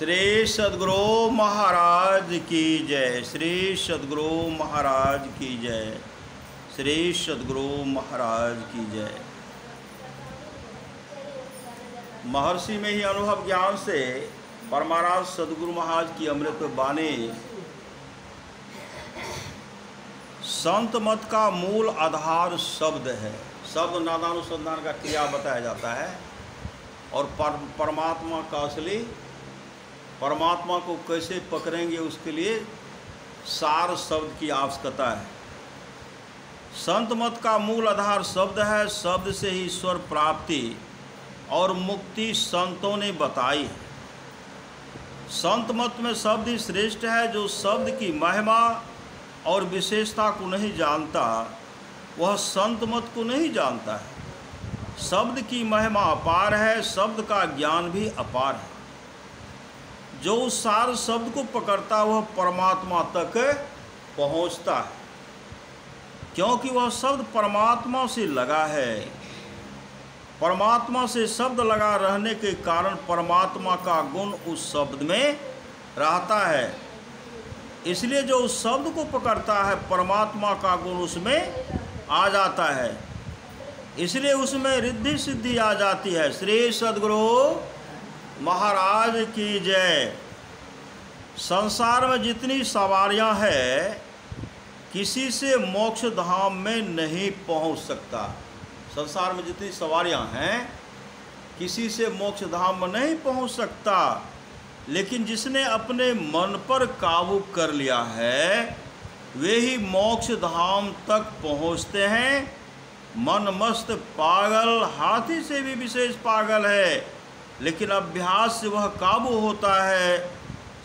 श्री सद्गुरु महाराज की जय। श्री सद्गुरु महाराज की जय। श्री सद्गुरु महाराज की जय। महर्षि में ही अनुभव ज्ञान से परमाराज सद्गुरु महाराज की अमृत वाणी संत मत का मूल आधार शब्द है। शब्द नादानुसंधान का क्रिया बताया जाता है और परमात्मा का असली परमात्मा को कैसे पकड़ेंगे उसके लिए सार शब्द की आवश्यकता है। संत मत का मूल आधार शब्द है। शब्द से ही ईश्वर प्राप्ति और मुक्ति संतों ने बताई है। संत मत में शब्द ही श्रेष्ठ है। जो शब्द की महिमा और विशेषता को नहीं जानता वह संत मत को नहीं जानता है। शब्द की महिमा अपार है, शब्द का ज्ञान भी अपार है। जो उस सार शब्द को पकड़ता वह परमात्मा तक पहुंचता है, क्योंकि वह शब्द परमात्मा से लगा है। परमात्मा से शब्द लगा रहने के कारण परमात्मा का गुण उस शब्द में रहता है। इसलिए जो उस शब्द को पकड़ता है परमात्मा का गुण उसमें आ जाता है, इसलिए उसमें रिद्धि सिद्धि आ जाती है। श्री सद्गुरु महाराज की जय। संसार में जितनी सवारियां हैं किसी से मोक्ष धाम में नहीं पहुंच सकता। संसार में जितनी सवारियां हैं किसी से मोक्ष धाम में नहीं पहुंच सकता, लेकिन जिसने अपने मन पर काबू कर लिया है वे ही मोक्ष धाम तक पहुंचते हैं। मन मस्त पागल हाथी से भी विशेष पागल है, लेकिन अभ्यास से वह काबू होता है।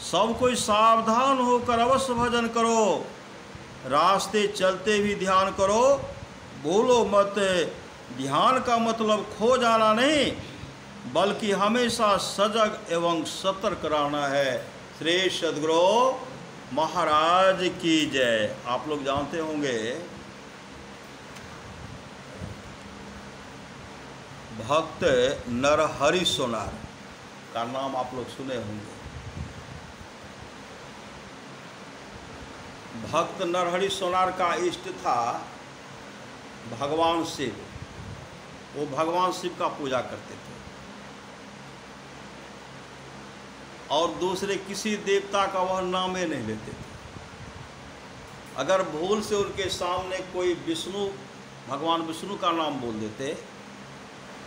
सब कोई सावधान होकर अवश्य भजन करो, रास्ते चलते भी ध्यान करो, भूलो मत। ध्यान का मतलब खो जाना नहीं, बल्कि हमेशा सजग एवं सतर्क रहना है। श्री सद्गुरु महाराज की जय। आप लोग जानते होंगे भक्त नरहरि सोनार का नाम आप लोग सुने होंगे। भक्त नरहरि सोनार का इष्ट था भगवान शिव। वो भगवान शिव का पूजा करते थे और दूसरे किसी देवता का वह नाम ही नहीं लेते थे। अगर भूल से उनके सामने कोई भगवान विष्णु का नाम बोल देते,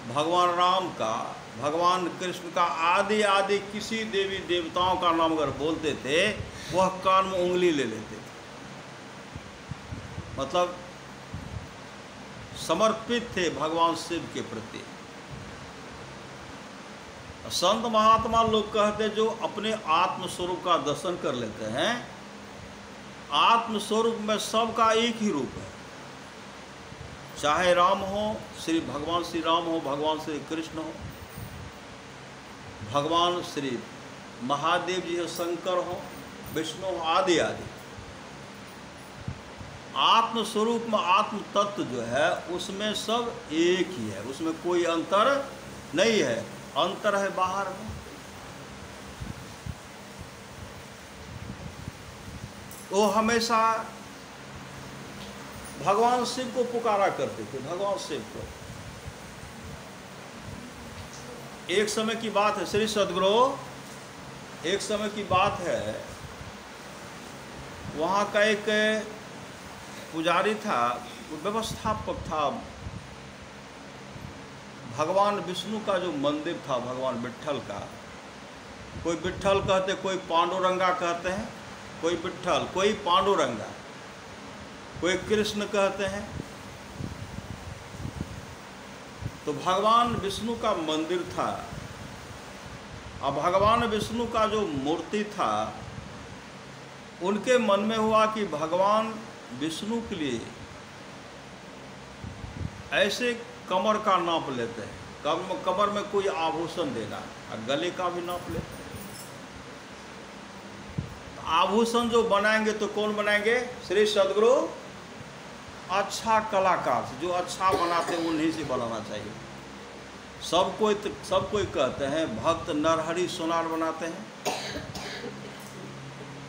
भगवान राम का, भगवान कृष्ण का, आदि आदि किसी देवी देवताओं का नाम अगर बोलते थे वह कान में उंगली ले लेते थे। मतलब समर्पित थे भगवान शिव के प्रति। संत महात्मा लोग कहते जो अपने आत्मस्वरूप का दर्शन कर लेते हैं, आत्मस्वरूप में सबका एक ही रूप है। चाहे राम हो, भगवान श्री राम हो, भगवान श्री कृष्ण हो, भगवान श्री महादेव जी हो, शंकर हो, विष्णु हो, आदि आदि। आत्म स्वरूप में आत्म तत्व जो है उसमें सब एक ही है, उसमें कोई अंतर नहीं है। अंतर है बाहर में। वो हमेशा भगवान शिव को पुकारा करते थे। भगवान शिव को। एक समय की बात है, श्री सद्गुरु, एक समय की बात है, वहाँ का एक पुजारी था, व्यवस्थापक था। भगवान विष्णु का जो मंदिर था, भगवान विट्ठल का, कोई विट्ठल कहते, कोई पांडुरंगा कहते हैं, कोई विट्ठल, कोई पांडुरंगा, कोई कृष्ण कहते हैं। तो भगवान विष्णु का मंदिर था। अब भगवान विष्णु का जो मूर्ति था, उनके मन में हुआ कि भगवान विष्णु के लिए ऐसे कमर का नाप लेते हैं, कमर में कोई आभूषण देना, और गले का भी नाप लेते हैं। आभूषण जो बनाएंगे तो कौन बनाएंगे? श्री सद्गुरु अच्छा कलाकार से, जो अच्छा बनाते हैं उन्हीं से बनाना चाहिए। सब कोई कहते हैं भक्त नरहरि सोनार बनाते हैं,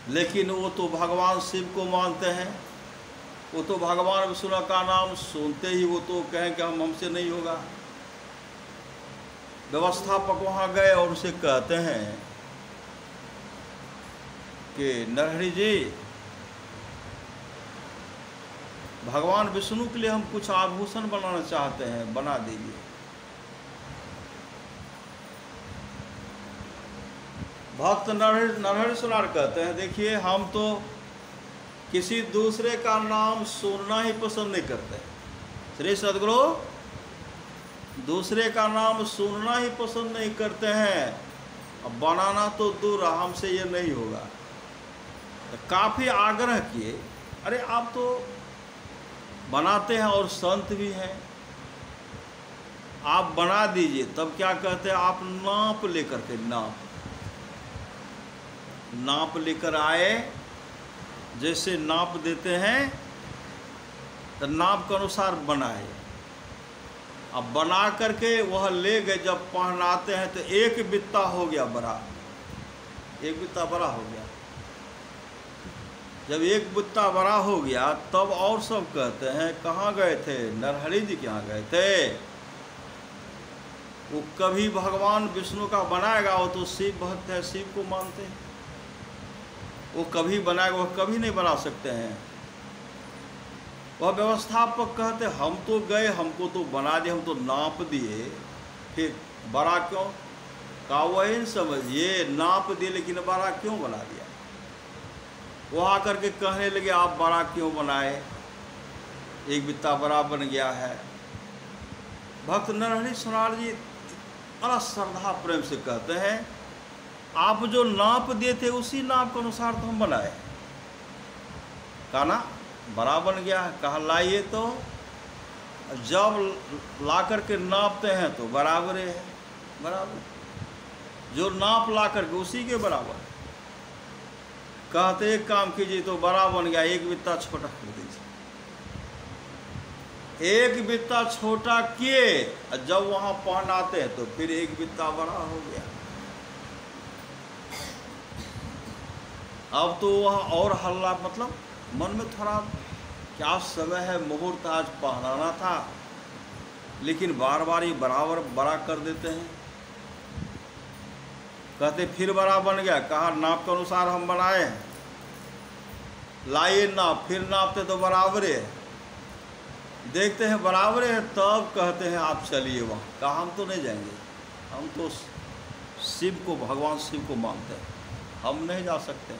लेकिन वो तो भगवान शिव को मानते हैं, वो तो भगवान विष्णु का नाम सुनते ही वो तो कहें कि हमसे नहीं होगा। व्यवस्थापक वहाँ गए और उसे कहते हैं कि नरहरि जी, भगवान विष्णु के लिए हम कुछ आभूषण बनाना चाहते हैं, बना दीजिए। भक्त नरहरि सुनार कहते हैं, देखिए हम तो किसी दूसरे का नाम सुनना ही पसंद नहीं करते। श्री सद्गुरु दूसरे का नाम सुनना ही पसंद नहीं करते हैं, अब बनाना तो दूर, हमसे ये नहीं होगा। तो काफ़ी आग्रह किए, अरे आप तो बनाते हैं और संत भी हैं, आप बना दीजिए। तब क्या कहते हैं, आप नाप लेकर के नाप लेकर आए, जैसे नाप देते हैं तो नाप के अनुसार बनाए। अब बना करके वह ले गए, जब पहनाते हैं तो एक बित्ता हो गया बड़ा, एक बित्ता बड़ा हो गया। जब एक बित्ता बड़ा हो गया तब और सब कहते हैं, कहाँ गए थे, नरहरि जी के यहाँ गए थे। वो कभी भगवान विष्णु का बनाएगा, वो तो शिव भक्त है, शिव को मानते हैं, वो कभी बनाएगा, वो कभी नहीं बना सकते हैं। वह व्यवस्थापक कहते, हम तो गए, हमको तो बना दिए, हम तो नाप दिए, फिर बड़ा क्यों? कहा वही समझिए, नाप दिए लेकिन बड़ा क्यों बना दिया? वो आकर के कहने लगे, आप बड़ा क्यों बनाए, एक बित्ता बड़ा बन गया है। भक्त नरहरि सुनार जी बड़ा श्रद्धा प्रेम से कहते हैं, आप जो नाप दिए थे उसी नाप के अनुसार तो हम बनाए। कहा ना बड़ा बन गया है। कहा लाइए, तो जब ला करके नापते हैं तो बराबर है, बराबर जो नाप ला करके उसी के बराबर। कहते एक काम कीजिए, तो बड़ा बन गया, एक बित्ता छोटा कर दीजिए। एक बित्ता छोटा किए, जब वहाँ पहनाते हैं तो फिर एक बित्ता बड़ा हो गया। अब तो वह और हल्ला, मतलब मन में थोड़ा क्या समय है, मुहूर्त आज पहनाना था, लेकिन बार बार ये बराबर बड़ा कर देते हैं। कहते फिर बड़ा बन गया। कहा नाप के अनुसार हम बनाए, लाइए नाप, फिर नापते तो बराबर है, देखते हैं बराबर है, तब कहते हैं आप चलिए वहाँ। कहा हम तो नहीं जाएंगे, हम तो शिव को, भगवान शिव को मानते हैं, हम नहीं जा सकते।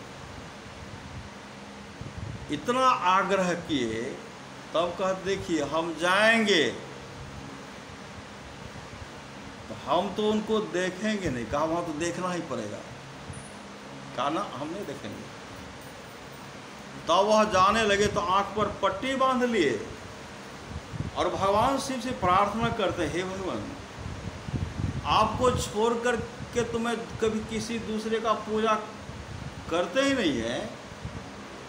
इतना आग्रह किए, तब कहते देखिए हम जाएंगे तो हम तो उनको देखेंगे नहीं। कहा वहाँ तो देखना ही पड़ेगा। कहा ना हम नहीं देखेंगे। तब वह जाने लगे तो आंख पर पट्टी बांध लिए और भगवान शिव से प्रार्थना करते, हे भगवान, आपको छोड़ कर के तुम्हें कभी किसी दूसरे का पूजा करते ही नहीं है,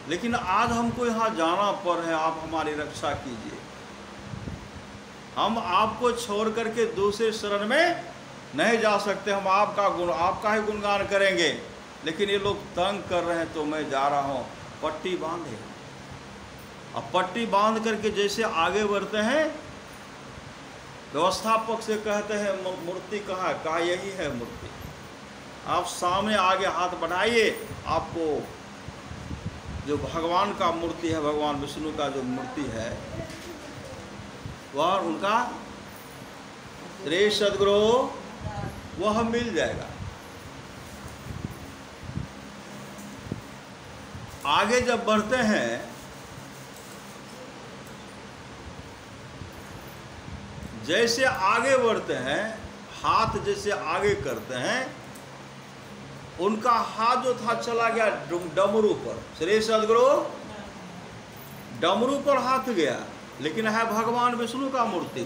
लेकिन आज हमको यहाँ जाना पड़ है, आप हमारी रक्षा कीजिए। हम आपको छोड़ करके दूसरे शरण में नहीं जा सकते, हम आपका ही गुणगान करेंगे, लेकिन ये लोग तंग कर रहे हैं तो मैं जा रहा हूँ। पट्टी बांधे, अब पट्टी बांध करके जैसे आगे बढ़ते हैं, व्यवस्थापक से कहते हैं मूर्ति कहाँ है? कहा यही है मूर्ति, आप सामने आगे हाथ बढ़ाइए, आपको जो भगवान का मूर्ति है, भगवान विष्णु का जो मूर्ति है, वह उनका रे सद्गुरु वह मिल जाएगा। आगे जब बढ़ते हैं, जैसे आगे बढ़ते हैं, हाथ जैसे आगे करते हैं, उनका हाथ जो था चला गया डमरू पर। श्री सद्गुरु डमरू पर हाथ गया, लेकिन है भगवान विष्णु का मूर्ति।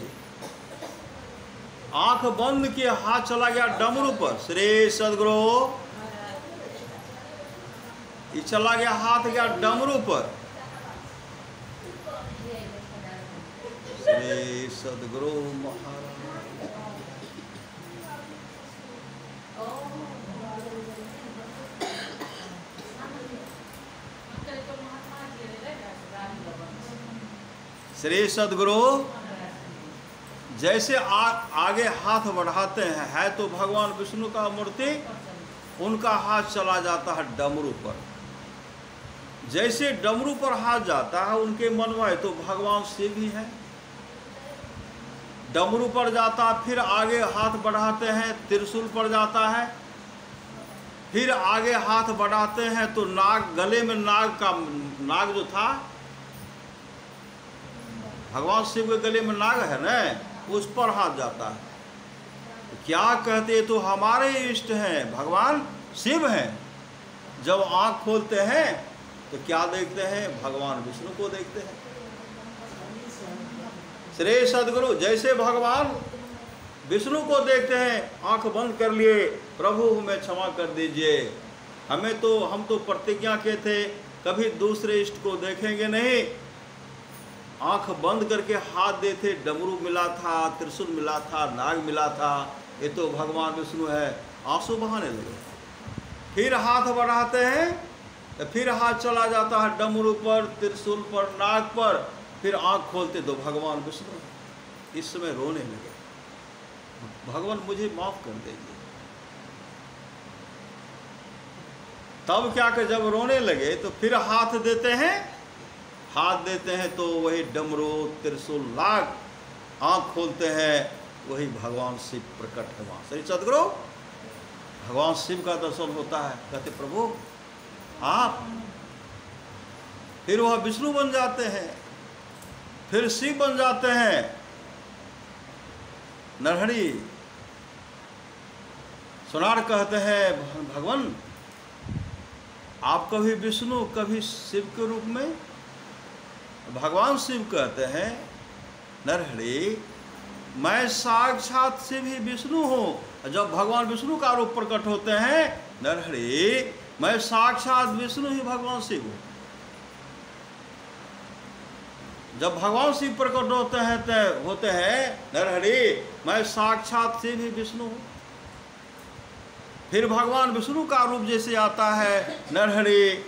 आंख बंद किए, हाथ चला गया डमरू पर। श्री सद्गुरु ये चला गया, हाथ गया डमरू पर। श्री सद्गुरु महाराज श्री सद्गुरु जैसे आगे हाथ बढ़ाते हैं, है तो भगवान विष्णु का मूर्ति, उनका हाथ चला जाता है डमरू पर। जैसे डमरू पर हाथ जाता है उनके मन में, तो भगवान शिव ही है। डमरू पर जाता, फिर आगे हाथ बढ़ाते हैं त्रिशूल पर जाता है, फिर आगे हाथ बढ़ाते हैं तो नाग, गले में नाग जो था, भगवान शिव के गले में नाग है ना, उस पर हाथ जाता है। तो क्या कहते, तो हमारे इष्ट हैं, भगवान शिव हैं। जब आंख खोलते हैं तो क्या देखते हैं, भगवान विष्णु को देखते हैं। श्री सद्गुरु जैसे भगवान विष्णु को देखते हैं, आंख बंद कर लिए, प्रभु हमें क्षमा कर दीजिए, हम तो प्रतिज्ञा के थे कभी दूसरे इष्ट को देखेंगे नहीं। आंख बंद करके हाथ देते, डमरू मिला था, त्रिशूल मिला था, नाग मिला था, ये तो भगवान विष्णु है, आंसू बहाने लगे। फिर हाथ बढ़ाते हैं तो फिर हाथ चला जाता है डमरू पर, त्रिशूल पर, नाग पर, फिर आंख खोलते तो भगवान विष्णु। इस समय रोने लगे, भगवान मुझे माफ कर दीजिए। तब क्या कर, जब रोने लगे तो फिर हाथ देते हैं, हाथ देते हैं तो वही डमरू, त्रिशूल, नाग, आंख खोलते हैं, वही भगवान शिव प्रकट है वहां। श्री सद्गुरु भगवान शिव का दर्शन होता है, कहते प्रभु आप, फिर वह विष्णु बन जाते हैं, फिर शिव बन जाते हैं। नरहरि सोनार कहते हैं, भगवान आप कभी विष्णु कभी शिव के रूप में। भगवान शिव कहते हैं, नरहरि मैं साक्षात शिव ही विष्णु हूँ। जब भगवान विष्णु का रूप प्रकट होते हैं, नरहरि मैं साक्षात विष्णु ही भगवान शिव हूँ। जब भगवान शिव प्रकट होते हैं नरहरि मैं साक्षात शिव ही विष्णु हूँ। फिर भगवान विष्णु का रूप जैसे आता है, नरहरि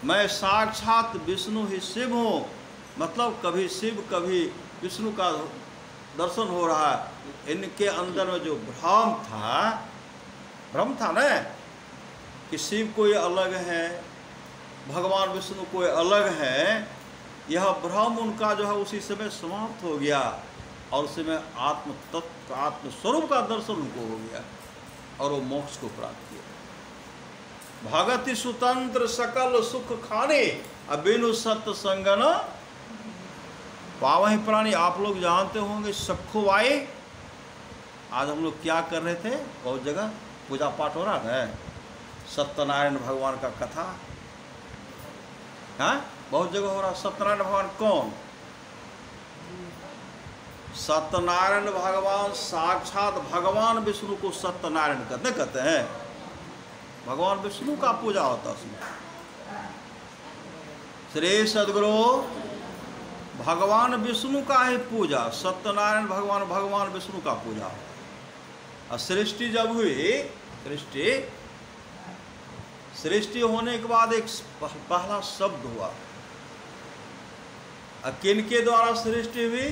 मैं साक्षात विष्णु ही शिव हूँ। मतलब कभी शिव कभी विष्णु का दर्शन हो रहा है। इनके अंदर में जो भ्रम था ना कि शिव कोई अलग है, भगवान विष्णु कोई अलग है, यह भ्रम उनका जो है उसी समय समाप्त हो गया, और उसी में आत्म तत्व, आत्म स्वरूप का दर्शन उनको हो गया, और वो मोक्ष को प्राप्त किया। भगति स्वतंत्र सकल सुख खाने, अबिनु सत्य संगन पावहि प्राणी। आप लोग जानते होंगे सखुवाई। आज हम लोग क्या कर रहे थे, बहुत जगह पूजा पाठ हो रहा है, सत्यनारायण भगवान का कथा, हाँ बहुत जगह हो रहा। सत्यनारायण भगवान कौन? सत्यनारायण भगवान साक्षात भगवान विष्णु को सत्यनारायण कहते हैं। भगवान विष्णु का पूजा होता है उसमें। श्री सद्गुरु भगवान विष्णु का ही पूजा, सत्यनारायण भगवान विष्णु का पूजा होता है। सृष्टि जब हुई, सृष्टि होने के बाद एक पहला शब्द हुआ। किनके द्वारा सृष्टि हुई?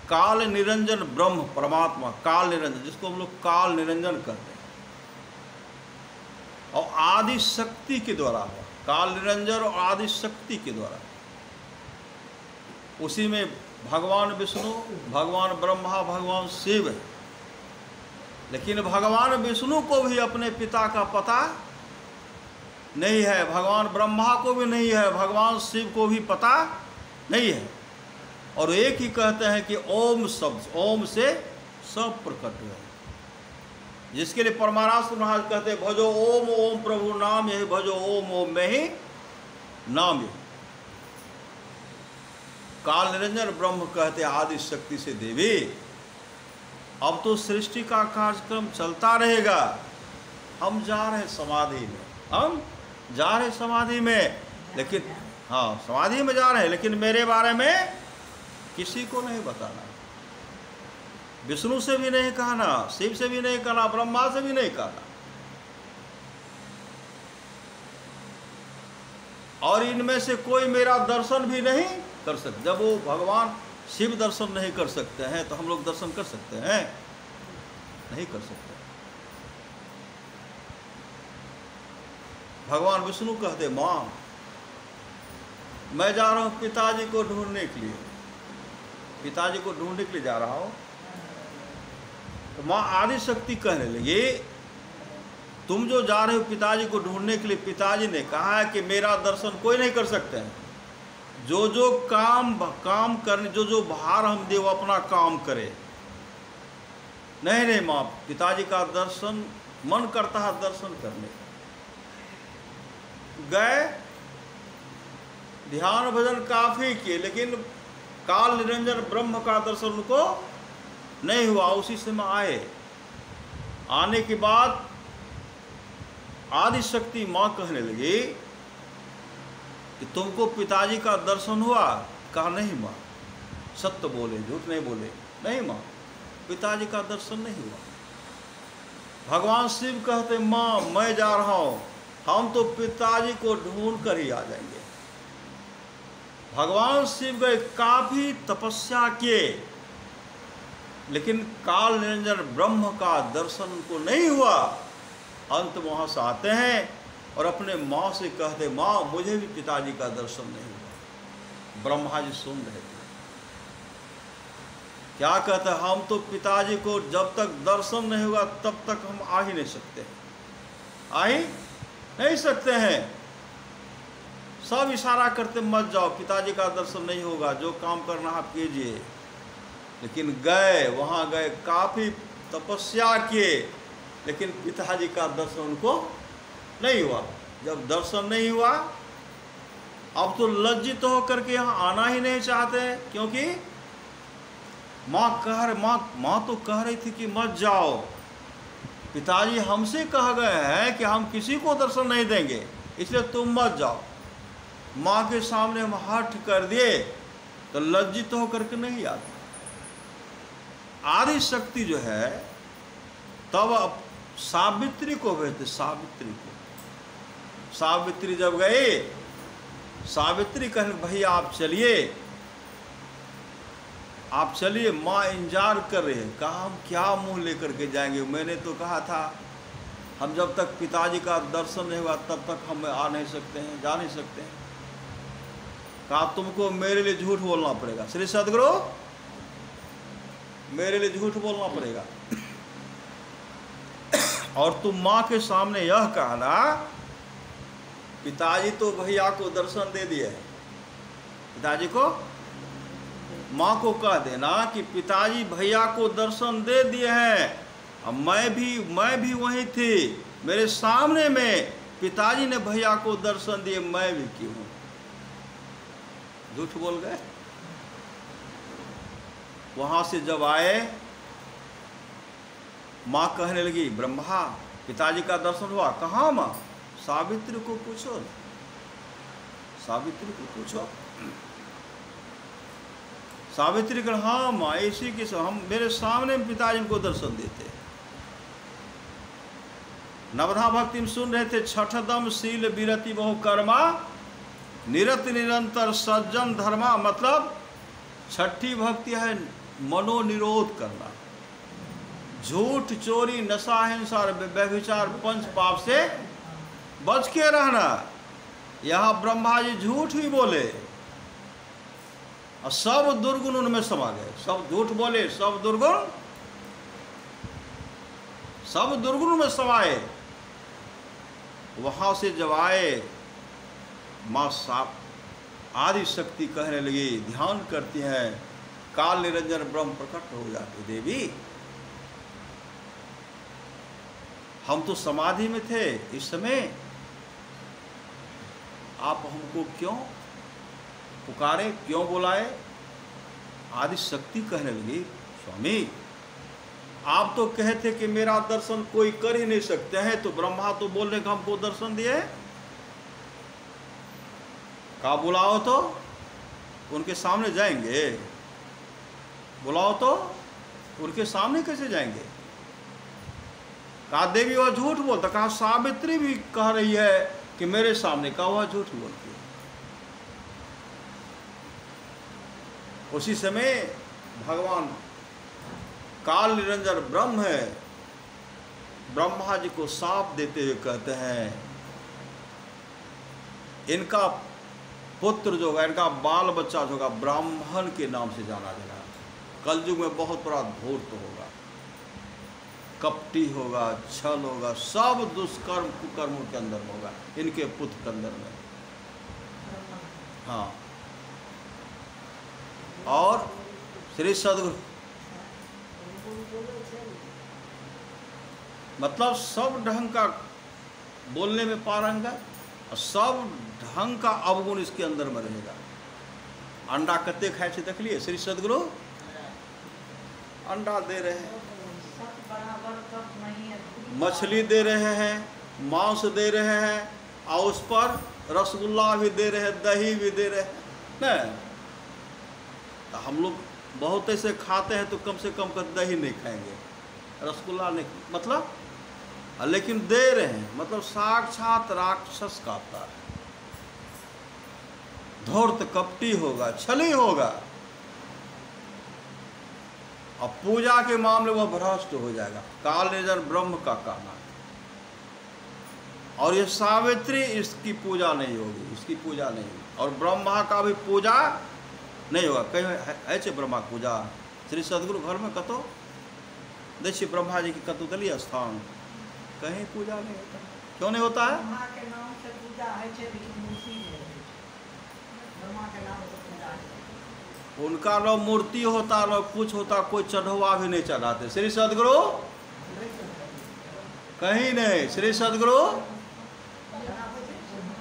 काल निरंजन ब्रह्म परमात्मा, काल निरंजन, जिसको हम लोग काल निरंजन कहते हैं, और आदि शक्ति के द्वारा हुआ। काल निरंजन और आदि शक्ति के द्वारा, उसी में भगवान विष्णु, भगवान ब्रह्मा, भगवान शिव है। लेकिन भगवान विष्णु को भी अपने पिता का पता नहीं है, भगवान ब्रह्मा को भी नहीं है, भगवान शिव को भी पता नहीं है। और एक ही कहते हैं कि ओम शब्द, ओम से सब प्रकट हुआ, जिसके लिए परमाराष्ट्र महाराज कहते हैं भजो ओम ओम प्रभु नाम यही, भजो ओम ओम में ही नाम यही। काल निरंजन ब्रह्म कहते आदि शक्ति से देवी। अब तो सृष्टि का कार्यक्रम चलता रहेगा। हम जा रहे समाधि में, हम जा रहे समाधि में, लेकिन हाँ समाधि में जा रहे हैं, लेकिन मेरे बारे में किसी को नहीं बताना। विष्णु से भी नहीं कहना, शिव से भी नहीं कहना, ब्रह्मा से भी नहीं कहना। और इनमें से कोई मेरा दर्शन भी नहीं कर सकते। जब वो भगवान शिव दर्शन नहीं कर सकते हैं तो हम लोग दर्शन कर सकते हैं? नहीं कर सकते। भगवान विष्णु कहते, माँ मैं जा रहा हूँ पिताजी को ढूंढने के लिए, पिताजी को ढूंढने के लिए जा रहा हूँ। तो माँ आदि शक्ति कहने लगी, तुम जो जा रहे हो पिताजी को ढूंढने के लिए, पिताजी ने कहा है कि मेरा दर्शन कोई नहीं कर सकते हैं। जो जो काम करने, जो जो भार हम दे वो अपना काम करे। नहीं माँ, पिताजी का दर्शन मन करता है दर्शन करने। गए, ध्यान भजन काफी किए, लेकिन काल निरंजन ब्रह्म का दर्शन उनको नहीं हुआ। उसी समय आए, आने के बाद आदि शक्ति माँ कहने लगी कि तुमको पिताजी का दर्शन हुआ? कहा नहीं माँ, सत्य बोले, झूठ नहीं बोले। नहीं माँ, पिताजी का दर्शन नहीं हुआ। भगवान शिव कहते, माँ मैं जा रहा हूँ, हम तो पिताजी को ढूंढ कर ही आ जाएंगे। भगवान शिव गए, काफी तपस्या किए, लेकिन काल निरंजन ब्रह्म का दर्शन उनको नहीं हुआ। अंत वहां से आते हैं और अपने माँ से कहते, माँ मुझे भी पिताजी का दर्शन नहीं हुआ। ब्रह्मा जी सुन रहे थे, क्या कहते, हम तो पिताजी को जब तक दर्शन नहीं होगा तब तक हम आ ही नहीं सकते, आ ही नहीं सकते हैं। सब इशारा करते, मत जाओ, पिताजी का दर्शन नहीं होगा, जो काम करना आप कीजिए। लेकिन गए, वहाँ गए, काफ़ी तपस्या किए, लेकिन पिताजी का दर्शन उनको नहीं हुआ। जब दर्शन नहीं हुआ, अब तो लज्जित होकर के यहाँ आना ही नहीं चाहते, क्योंकि माँ तो कह रही थी कि मत जाओ, पिताजी हमसे कह गए हैं कि हम किसी को दर्शन नहीं देंगे, इसलिए तुम मत जाओ। माँ के सामने हम हठ कर दिए तो लज्जित होकर के नहीं आते। आदि शक्ति जो है, तब अब सावित्री को भेजते, सावित्री को। सावित्री जब गए, सावित्री कहे, भैया आप चलिए, आप चलिए, माँ इंतजार कर रहे हैं। कहा हम क्या मुंह लेकर के जाएंगे, मैंने तो कहा था हम जब तक पिताजी का दर्शन नहीं हुआ तब तक हम आ नहीं सकते हैं, जा नहीं सकते हैं। कहा तुमको मेरे लिए झूठ बोलना पड़ेगा, श्री सद्गुरु मेरे लिए झूठ बोलना पड़ेगा। और तुम माँ के सामने यह कहना, पिताजी तो भैया को दर्शन दे दिए हैं, पिताजी को, माँ को कह देना कि पिताजी भैया को दर्शन दे दिए हैं, अब मैं भी वहीं थी, मेरे सामने में पिताजी ने भैया को दर्शन दिए, मैं भी क्यों हूँ। झूठ बोल गए। वहां से जब आए, माँ कहने लगी, ब्रह्मा पिताजी का दर्शन हुआ? कहाँ माँ? सावित्री को पूछो, सावित्री को पूछो। सावित्री कर, हाँ माँ ऐसी कि हम मेरे सामने पिताजी को दर्शन देते। नवधा भक्ति में सुन रहे थे, छठदम शील विरति बहु कर्मा, निरत निरंतर सज्जन धर्मा। मतलब छठी भक्ति है मनोनिरोध करना, झूठ चोरी नशा हिंसा व्यभिचार पंच पाप से बच के रहना। यहाँ ब्रह्मा जी झूठ ही बोले और सब दुर्गुण उनमें समा गए, सब झूठ बोले, सब दुर्गुण में समाये। वहां से जब आए, माँ साप आदि शक्ति कहने लगी, ध्यान करती हैं, काल निरंजन ब्रह्म प्रकट हो जाते, देवी हम तो समाधि में थे, इस समय आप हमको क्यों पुकारे, क्यों बुलाए? आदि शक्ति कहने लगी, स्वामी आप तो कहते कि मेरा दर्शन कोई कर ही नहीं सकते हैं, तो ब्रह्मा तो बोल रहे कि हमको दर्शन दिए। कहा बुलाओ तो उनके सामने जाएंगे, बुलाओ तो उनके सामने कैसे जाएंगे? कहा देवी वह झूठ बोलता। कहा सावित्री भी कह रही है कि मेरे सामने, कहा वह झूठ बोलती है। उसी समय भगवान काल निरंजन ब्रह्म है, ब्रह्मा जी को शाप देते हुए कहते हैं इनका पुत्र जो होगा, इनका बाल बच्चा जो होगा ब्राह्मण के नाम से जाना जाएगा। कलयुग में बहुत बड़ा धूर्त होगा, कपटी होगा, छल होगा, सब दुष्कर्म कुकर्मों के अंदर होगा, इनके पुत्र के अंदर में। हाँ, और श्री सद्गुरु मतलब सब ढंग का बोलने में पारंगत और सब ढंग का अवगुण इसके अंदर में रहेगा। अंडा कते खाए से देख लिए श्री सद्गुरु अंडा दे रहे हैं, मछली दे रहे हैं, मांस दे रहे हैं, और उस पर रसगुल्ला भी दे रहे हैं, दही भी दे रहे हैं। नहीं, तो हम लोग बहुत ऐसे खाते हैं तो कम से कम कर दही नहीं खाएंगे, रसगुल्ला नहीं, मतलब लेकिन दे रहे हैं, मतलब साक्षात राक्षस खाता है, धूर्त कपटी होगा, छली होगा, और पूजा के मामले में भ्रष्ट हो जाएगा। काल निरंजन ब्रह्म का कहना है। और ये सावित्री इसकी पूजा नहीं होगी, इसकी पूजा नहीं होगी, और ब्रह्मा का भी पूजा नहीं होगा। कहीं ऐसे ब्रह्मा की पूजा श्री सद्गुरु घर में कतो देखिए, ब्रह्मा जी की कतो दलीय स्थान कहीं पूजा नहीं होता। क्यों नहीं होता है? उनका न मूर्ति होता न कुछ होता, कोई चढ़वा भी नहीं चढ़ाते। श्री सद्गुरु कहीं नहीं, श्री सद्गुरु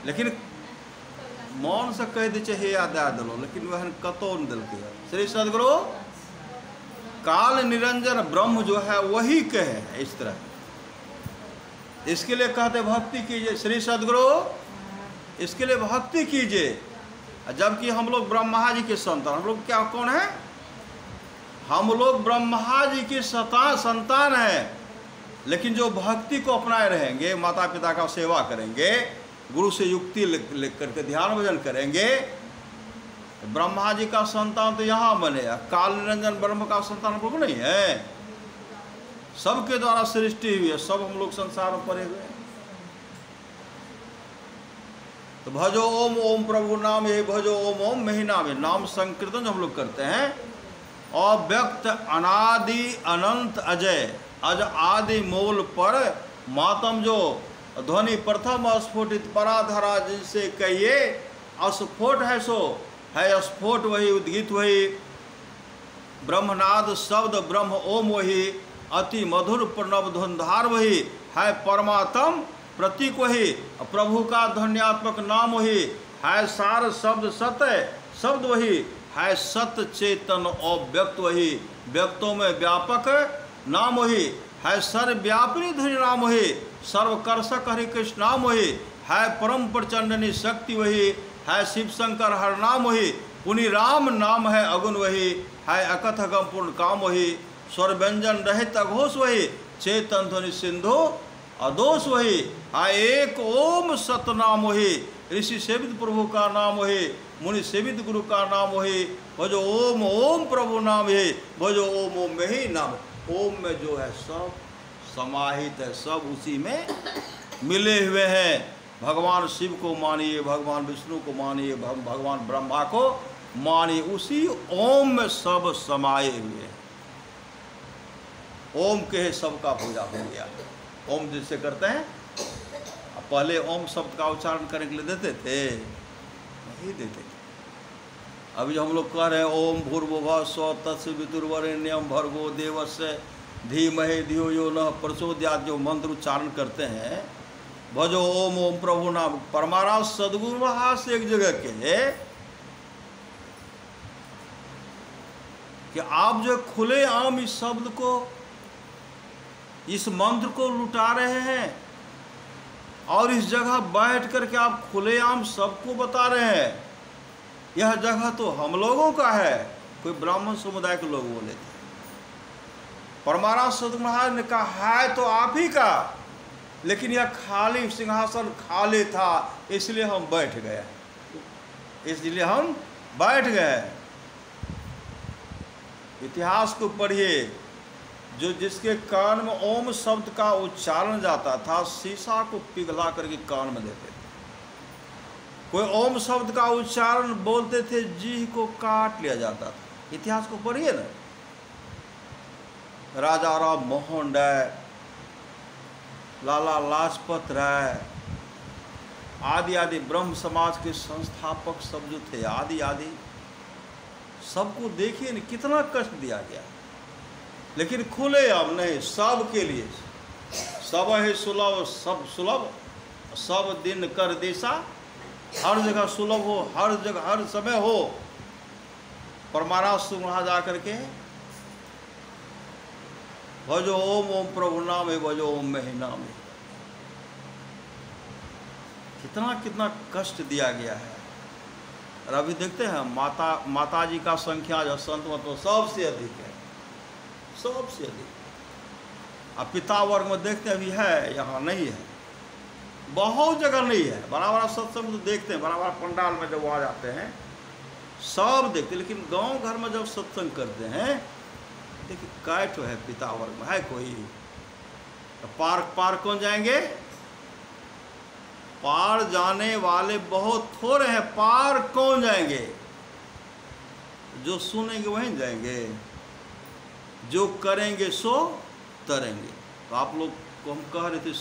लेकिन मौन से कह दे हे याद दिलो, लेकिन वह कतो न दिल के। श्री सद्गुरु काल निरंजन ब्रह्म जो है वही कहे इस तरह। इसके लिए कहते भक्ति कीजिए श्री सद्गुरु, इसके लिए भक्ति कीजिए। जबकि हम लोग ब्रह्मा जी के संतान, हम लोग क्या कौन है? हम लोग ब्रह्मा जी के संतान हैं, लेकिन जो भक्ति को अपनाए रहेंगे, माता पिता का सेवा करेंगे, गुरु से युक्ति लिख करके ध्यान भजन करेंगे, ब्रह्मा जी का संतान तो यहाँ बनेगा। काल निरंजन ब्रह्म का संतान हम लोग नहीं है, सबके द्वारा सृष्टि हुई है, सब हम लोग संसार में पड़े हुए हैं। तो भजो ओम, ओम प्रभु नाम यही भजो ओम, ओम में ही नाम है। नाम संकीर्तन जो हम लोग करते हैं। अव्यक्त अनादि अनंत अजय, अज आदि मूल पर मातम जो ध्वनि प्रथम अस्फुटित पराधरा जिनसे कहिए, अस्फोट है सो है स्फोट वही, उद्गीत वही, ब्रह्मनाद शब्द ब्रह्म ओम वही, अति मधुर प्रणव धुंधार वही है, परमात्म प्रतीक वही, प्रभु का ध्वन्यात्मक नाम वही है, सार शब्द सत्य शब्द वही है, सत्य चेतन अव्यक्त वही, व्यक्तों में व्यापक नाम वही है, सर्वव्यापिनी ध्वनि नाम वही, सर्वकर्षक हरि कृष्ण नाम वही है, परम प्रचंडनी शक्ति वही है, शिव शंकर हर नाम वही, पुनि राम नाम है, अगुण वही है, अकथ गम पूर्ण काम वही, स्वर व्यंजन रहित अघोष वही, चेतन ध्वनि सिंधु अदोष वही है, एक ओम सतनाम वही, ऋषि सेवित प्रभु का नाम वही, मुनि सेवित गुरु का नाम वही, भजो ओम, ओम प्रभु नाम है, भजो ओम, ओम में ही नाम। ओम में जो है सब समाहित है, सब उसी में मिले हुए हैं। भगवान शिव को मानिए, भगवान विष्णु को मानिए, भगवान ब्रह्मा को मानिए, उसी ओम में सब समाये हुए हैं। ओम के सबका पूजा हो गया। ओम जिससे करते हैं, पहले ओम शब्द का उच्चारण करने के लिए देते थे, नहीं देते थे। अभी हम लोग कह रहे हैं ओम भूर्भुवः स्वः तत्सवितुर्वरेण्यं भर्गो देवस्य धीमहि धियो यो नः प्रचोदयात्, जो मंत्र उच्चारण करते हैं, भजो ओम, ओम प्रभु नाम। परमाराज सदगुरु महाराज से एक जगह के कि आप जो खुले आम इस शब्द को, इस मंत्र को लुटा रहे हैं, और इस जगह बैठ करके आप खुलेआम सबको बता रहे हैं, यह जगह तो हम लोगों का है। कोई ब्राह्मण समुदाय के लोग बोले थे, परमाराज सदगुरु महाराज ने कहा है तो आप ही का, लेकिन यह खाली सिंहासन खाली था, इसलिए हम बैठ गए, इसलिए हम बैठ गए। इतिहास को पढ़िए, जो जिसके कान में ओम शब्द का उच्चारण जाता था, शीशा को पिघला करके कान में देते थे। कोई ओम शब्द का उच्चारण बोलते थे, जीभ को काट लिया जाता था। इतिहास को पढ़िए ना। राजा राम मोहन राय, लाला लाजपत राय आदि आदि, ब्रह्म समाज के संस्थापक सब जो थे, आदि आदि, सबको देखिए न कितना कष्ट दिया गया। लेकिन खुले अब नहीं, सब के लिए सब है सुलभ, सब सुलभ, सब दिन कर दिशा, हर जगह सुलभ हो, हर जगह हर समय हो। परमाराष्ट्र वहाँ जा करके भजो ओम ओम प्रभु नाम है, भजो ओम में ही नाम है। कितना कितना कष्ट दिया गया है। और अभी देखते हैं माता जी का संख्या जो संत मतलब सबसे अधिक है, सबसे अधिक। अब पिता वर्ग में देखते हैं, अभी है, यहाँ नहीं है, बहुत जगह नहीं है। बड़ा बड़ा सत्संग तो देखते हैं, बड़ा बड़ा पंडाल में जब आ जाते हैं सब देखते, लेकिन गांव घर में जब सत्संग करते हैं देखिए कैट है पिता वर्ग में, है कोई? तो पार्क कौन जाएंगे? पार जाने वाले बहुत थोड़े हैं, पार कौन जाएंगे? जो सुनेंगे वहीं जाएंगे, जो करेंगे सो तरेंगे। तो आप लोग को हम कह रहे थे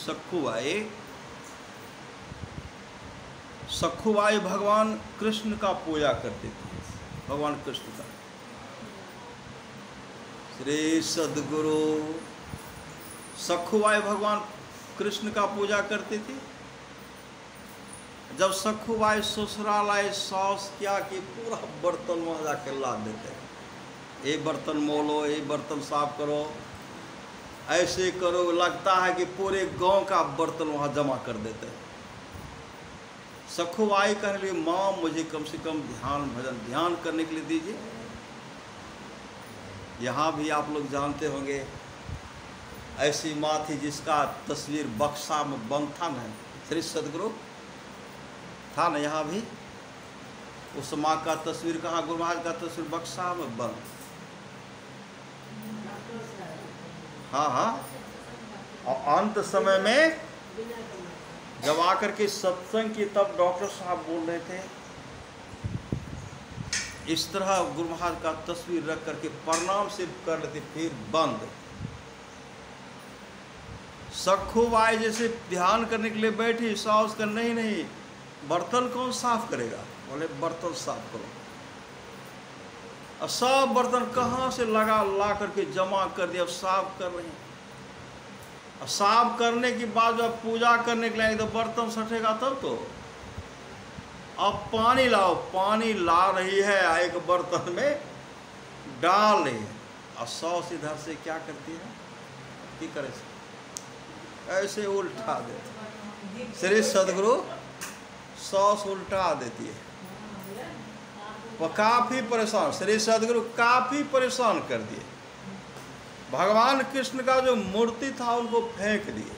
सखुबाई भगवान कृष्ण का पूजा करते थे, भगवान कृष्ण का। श्री सद्गुरु सखुबाई भगवान कृष्ण का पूजा करते थे। जब सखुबाई ससुराल आए, सास क्या कि पूरा बर्तन वहाँ जाके ला देते हैं, ये बर्तन मोलो, ये बर्तन साफ करो, ऐसे करो। लगता है कि पूरे गांव का बर्तन वहाँ जमा कर देते हैं। सखुबाई कहने लगी, माँ मुझे कम से कम ध्यान भजन ध्यान करने के लिए दीजिए। यहाँ भी आप लोग जानते होंगे, ऐसी माँ थी जिसका तस्वीर बक्सा में बंद था ना, श्री सद्गुरु था ना, यहाँ भी उस माँ का तस्वीर कहाँ? गुरु महाराज का तस्वीर बक्सा में बंद। हाँ हाँ। और अंत समय में जब आकर के सत्संग की, तब डॉक्टर साहब बोल रहे थे, इस तरह गुरु महाराज का तस्वीर रख करके प्रणाम से कर लेते, फिर बंद। सखुबाई जैसे ध्यान करने के लिए बैठी, सास का नहीं, बर्तन कौन साफ करेगा? बोले बर्तन साफ करो। अब सब बर्तन कहाँ से ला करके जमा कर दिया, अब साफ कर रहे हैं। अब साफ करने के बाद जब पूजा करने के लिए तो बर्तन सटेगा तब तो। अब पानी लाओ, पानी ला रही है, एक बर्तन में डाल रही है, और सास इधर से क्या करती है कि करे, ऐसे उल्टा देती। श्री सद्गुरु सास उल्टा देती है, वो काफी परेशान, श्री सद्गुरु काफी परेशान कर दिए। भगवान कृष्ण का जो मूर्ति था उनको फेंक दिए।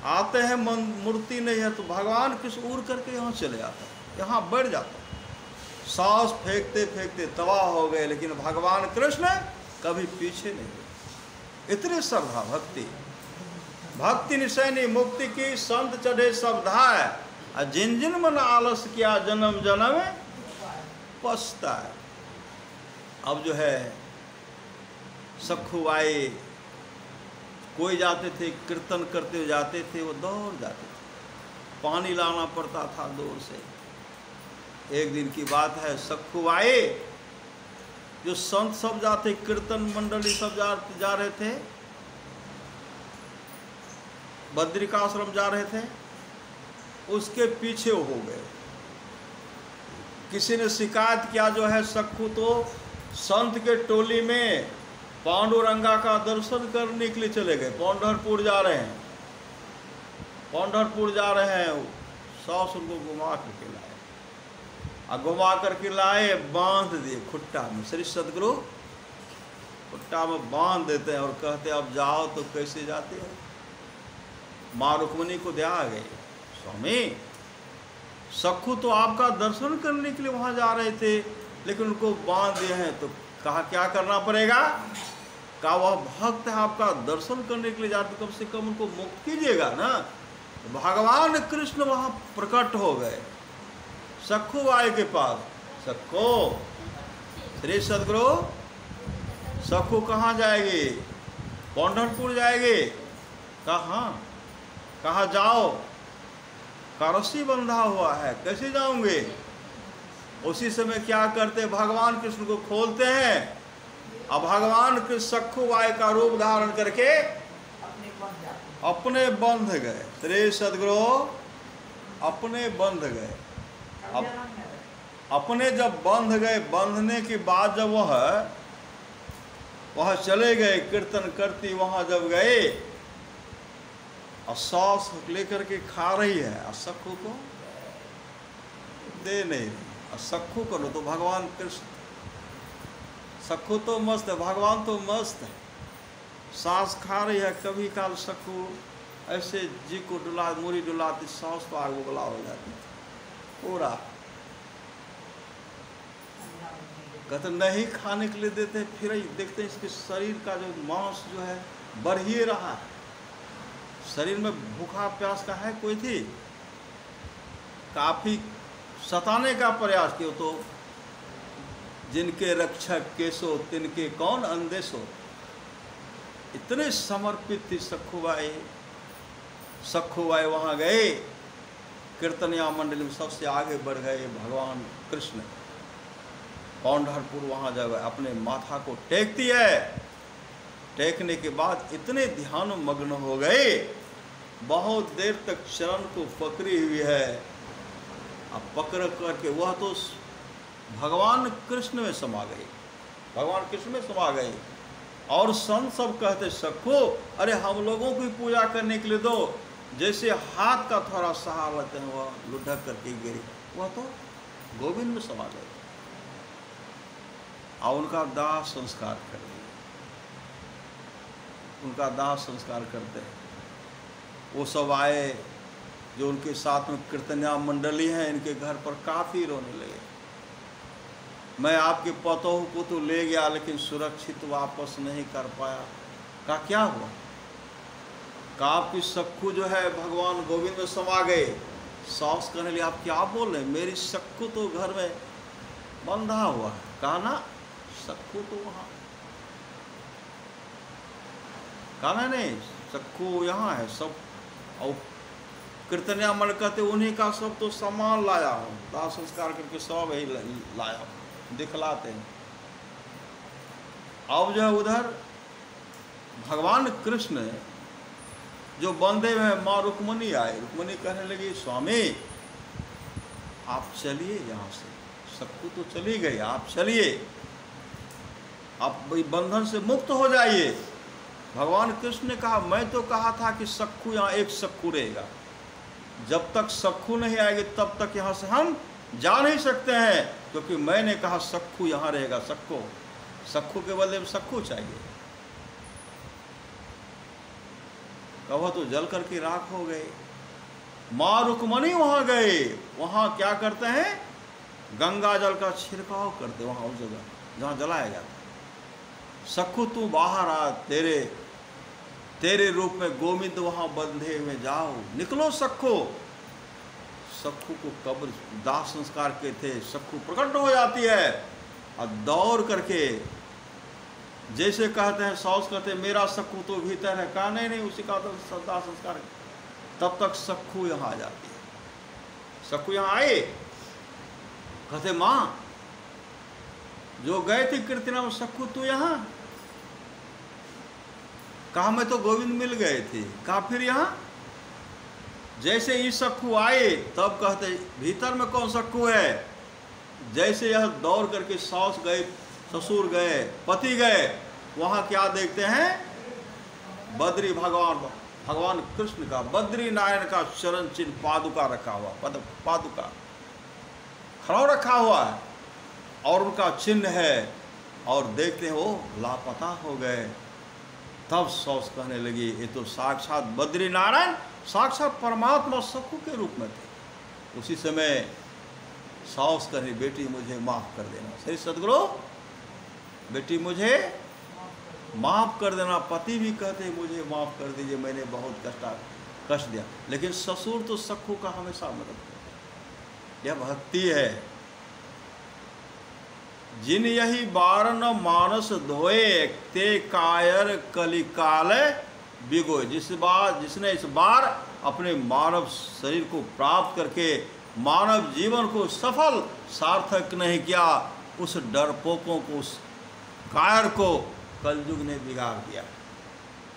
आते हैं मूर्ति नहीं है तो भगवान कृष्ण उड़ करके यहाँ चले जाता है, यहाँ बढ़ जाता है। सांस फेंकते फेंकते तबाह हो गए, लेकिन भगवान कृष्ण कभी पीछे नहीं गए। इतनी श्रद्धा भक्ति, भक्ति निशैनी मुक्ति की संत चढ़े सब धाय, जिन जिन मन आलस किया जन्म जन्म पछताए। अब जो है सखुबाई कोई जाते थे, कीर्तन करते हुए जाते थे, वो दौड़ जाते थे, पानी लाना पड़ता था दूर से। एक दिन की बात है, सखुबाई जो संत सब जाते, कीर्तन मंडली सब जा रहे थे, बद्रिकाश्रम जा रहे थे, उसके पीछे हो गए। किसी ने शिकायत किया, जो है सखु तो संत के टोली में पांडुरंगा का दर्शन करने के लिए चले गए, पंढरपुर जा रहे हैं, पंढरपुर जा रहे हैं। सास उनको घुमा करके लाए, और घुमा करके लाए, बांध दिए खुट्टा में। श्री सद्गुरु खुट्टा में बांध देते हैं और कहते अब जाओ। तो कैसे जाते हो? माँ रुक्मिणी को दया आ गई, स्वामी सखु तो आपका दर्शन करने के लिए वहाँ जा रहे थे, लेकिन उनको बांध दिए हैं, तो कहा क्या करना पड़ेगा? कहा वह भक्त है आपका दर्शन करने के लिए जाते, कम से कम उनको मुक्त कीजिएगा ना। भगवान कृष्ण वहां प्रकट हो गए सखू बाई के पास। सखो, श्री सदगुरु, सखू कहाँ जाएगी? पंढरपुर जाएगी। कहाँ? कहाँ जाओ? का रस्सी बंधा हुआ है, कैसे जाऊंगे? उसी समय क्या करते? भगवान कृष्ण को खोलते हैं। अब भगवान कृष्ण सखू बाई का रूप धारण करके अपने बंध गए। श्री सदगुरु अपने बंध गए। अब अपने जब बंध गए, बंधने के बाद जब वह चले गए, कीर्तन करती वहां जब गए, और सॉस लेकर के खा रही है, और सखू को दे नहीं रही। और सखू को तो भगवान कृष्ण, सखू तो मस्त है, भगवान तो मस्त है, सांस खा रही है। कभी काल सखू ऐसे जी को डुला, मूरी डुलाती, सांस तो आग उगला हो जाती पूरा। कहते नहीं खाने के लिए देते, फिर देखते हैं इसके शरीर का जो मांस जो है बढ़ ही रहा है। शरीर में भूखा प्यास का है कोई थी, काफी सताने का प्रयास किया। तो जिनके रक्षक केसो तिनके कौन अंदेशो, इतने समर्पित थी सखू बाई। सखू बाई वहां गए, कीर्तनिया मंडली में सबसे आगे बढ़ गए भगवान कृष्ण। पंढरपुर वहां जब अपने माथा को टेकती है, टेकने के बाद इतने ध्यान मग्न हो गए, बहुत देर तक चरण को पकड़ी हुई है। अब पकड़ करके वह तो भगवान कृष्ण में समा गई, भगवान कृष्ण में समा गई। और संत सब कहते सखो, अरे हम लोगों की पूजा करने के लिए दो। जैसे हाथ का थोड़ा सहारा लेते हैं, वह लुढ़क करके गिरी, वह तो गोविंद में समा गए। और उनका दाह संस्कार कर दिया, उनका दाह संस्कार करते हैं। वो सब आए जो उनके साथ में कीर्तनिया मंडली हैं, इनके घर पर काफ़ी रोने लगे। मैं आपके पतोह को तो ले गया, लेकिन सुरक्षित वापस नहीं कर पाया। का क्या हुआ? का आपकी सखू जो है भगवान गोविंद में समा गए। सास कहने लगे आप क्या बोल रहे हैं, मेरी सखू तो घर में बंधा हुआ है। कहा ना सखू तो वहाँ, कहा नहीं सखू यहाँ है सब। और कीर्तनिया मन कहते उन्हीं का सब तो सामान लाया हूँ, दाह संस्कार करके सब यही लाया हूँ, दिखलाते हैं। अब जो है उधर भगवान कृष्ण जो बंधे हुए हैं, माँ रुक्मणी आए। रुक्मणी कहने लगी स्वामी आप चलिए यहाँ से, सखू तो चली गई, आप चलिए, आप बंधन से मुक्त हो जाइए। भगवान कृष्ण ने कहा मैं तो कहा था कि सखू यहाँ एक सखू रहेगा, जब तक सखू नहीं आएगी तब तक यहाँ से हम जा नहीं सकते हैं, क्योंकि मैंने कहा सखू यहाँ रहेगा। सखू के बदले में सखू चाहिए। कहा तो जल करके राख हो गए। माँ रुक्मणी वहाँ गए, वहाँ क्या करते हैं गंगा जल का छिड़काव करते, वहाँ उस जगह जहाँ जलाया जाता। सखू तू बाहर आ, तेरे रूप में गोविंद वहाँ बंधे हुए, जाओ निकलो सखू। सखू को कब्र दाह संस्कार के थे, सखू प्रकट हो जाती है और दौड़ करके जैसे कहते हैं सौस कहते हैं मेरा सखू तो भीतर है। कहा नहीं उसी का तो दाह संस्कार। तब तक सखू यहाँ आ जाती है। सखू यहाँ आए, कहते माँ जो गए थे कीर्तना में सखू तू यहाँ। कहा मैं तो गोविंद मिल गए थे। कहा फिर यहाँ। जैसे ही सखू आए तब कहते भीतर में कौन सखू है। जैसे यह दौड़ करके सास गए, ससुर गए, पति गए, वहाँ क्या देखते हैं बद्री भगवान कृष्ण का, बद्री नारायण का चरण चिन्ह पादुका रखा हुआ, पादुका खड़ा रखा हुआ है और उनका चिन्ह है। और देखते हैं वो लापता हो गए। तब सौस कहने लगी ये तो साक्षात बद्री नारायण, साक्षात परमात्मा सखू के रूप में थे। उसी समय सौस कहने बेटी मुझे माफ कर देना। श्री सदगुरु बेटी मुझे माफ़ कर देना। पति भी कहते मुझे माफ़ कर दीजिए, मैंने बहुत कष्ट दिया। लेकिन ससुर तो सखू का हमेशा मदद करते। यह भक्ति है। जिन यही बार न मानस धोए, ते कायर कलिकाल बिगोए। जिसने इस बार अपने मानव शरीर को प्राप्त करके मानव जीवन को सफल सार्थक नहीं किया, उस डरपोकों को, उस कायर को कलयुग ने बिगाड़ दिया।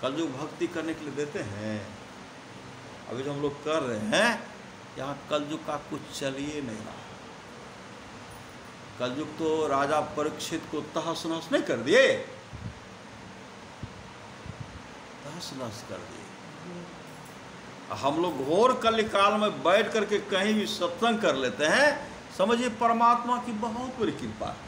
कलयुग भक्ति करने के लिए देते हैं। अभी जो हम लोग कर रहे हैं, यहाँ कलयुग का कुछ चलिए नहीं रहा। कलयुग तो राजा परीक्षित को तहस नहस नहीं कर दिए, तहस नहस कर दिए। हम लोग घोर कलिकाल में बैठ करके कहीं भी सत्संग कर लेते हैं, समझिए परमात्मा की बहुत बड़ी कृपा है।